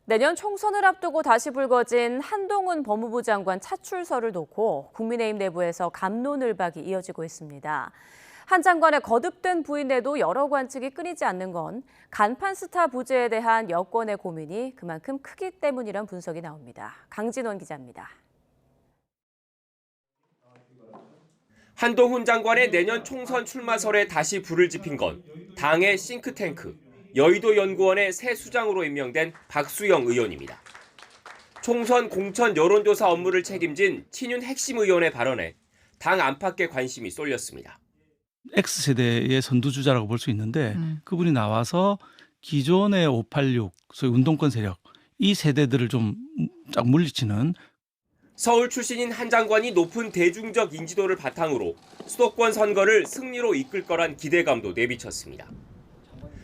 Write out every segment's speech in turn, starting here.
내년 총선을 앞두고 다시 불거진 한동훈 법무부 장관 차출설을 놓고 국민의힘 내부에서 갑론을박이 이어지고 있습니다. 한 장관의 거듭된 부인에도 여러 관측이 끊이지 않는 건 간판 스타 부재에 대한 여권의 고민이 그만큼 크기 때문이란 분석이 나옵니다. 강진원 기자입니다. 한동훈 장관의 내년 총선 출마설에 다시 불을 지핀 건 당의 싱크탱크, 여의도 연구원의 새 수장으로 임명된 박수영 의원입니다. 총선 공천 여론조사 업무를 책임진 친윤 핵심 의원의 발언에 당 안팎의 관심이 쏠렸습니다. X세대의 선두주자라고 볼 수 있는데 그분이 나와서 기존의 586, 소위 운동권 세력, 이 세대들을 좀 쫙 물리치는 서울 출신인 한 장관이 높은 대중적 인지도를 바탕으로 수도권 선거를 승리로 이끌 거란 기대감도 내비쳤습니다.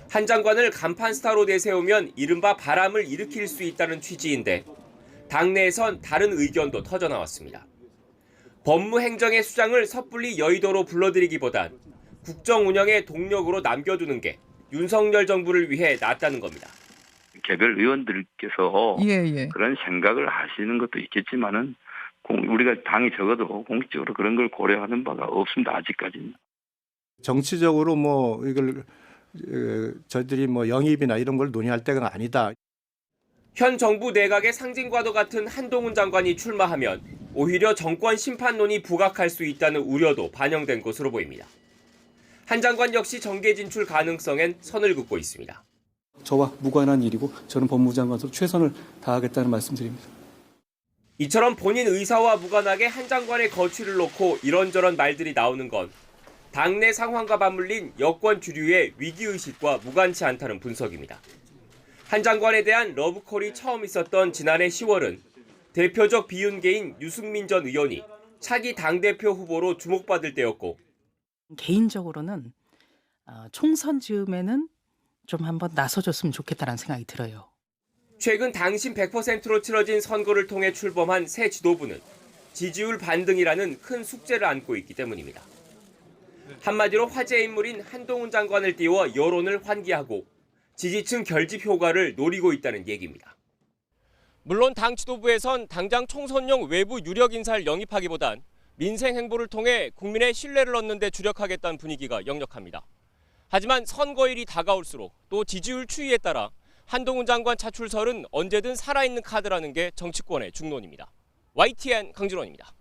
한 장관을 간판 스타로 내세우면 이른바 바람을 일으킬 수 있다는 취지인데 당내에선 다른 의견도 터져나왔습니다. 법무행정의 수장을 섣불리 여의도로 불러들이기보단 국정 운영의 동력으로 남겨두는 게 윤석열 정부를 위해 낫다는 겁니다. 개별 의원들께서 그런 생각을 하시는 것도 있겠지만은 우리가 당이 적어도 공식적으로 그런 걸 고려하는 바가 없습니다. 아직까지는. 정치적으로 이걸 저희들이 영입이나 이런 걸 논의할 때가 아니다. 현 정부 내각의 상징과도 같은 한동훈 장관이 출마하면 오히려 정권 심판론이 부각할 수 있다는 우려도 반영된 것으로 보입니다. 한 장관 역시 정계 진출 가능성엔 선을 긋고 있습니다. 저와 무관한 일이고 저는 법무부 장관으로 최선을 다하겠다는 말씀드립니다. 이처럼 본인 의사와 무관하게 한 장관의 거취를 놓고 이런저런 말들이 나오는 건 당내 상황과 맞물린 여권 주류의 위기의식과 무관치 않다는 분석입니다. 한 장관에 대한 러브콜이 처음 있었던 지난해 10월은 대표적 비윤계인 유승민 전 의원이 차기 당대표 후보로 주목받을 때였고 개인적으로는 총선 즈음에는 좀 한번 나서줬으면 좋겠다는 생각이 들어요. 최근 당심 100%로 치러진 선거를 통해 출범한 새 지도부는 지지율 반등이라는 큰 숙제를 안고 있기 때문입니다. 한마디로 화제 인물인 한동훈 장관을 띄워 여론을 환기하고 지지층 결집 효과를 노리고 있다는 얘기입니다. 물론 당 지도부에선 당장 총선용 외부 유력 인사를 영입하기보단 민생 행보를 통해 국민의 신뢰를 얻는 데 주력하겠다는 분위기가 역력합니다. 하지만 선거일이 다가올수록 또 지지율 추이에 따라 한동훈 장관 차출설은 언제든 살아있는 카드라는 게 정치권의 중론입니다. YTN 강진원입니다.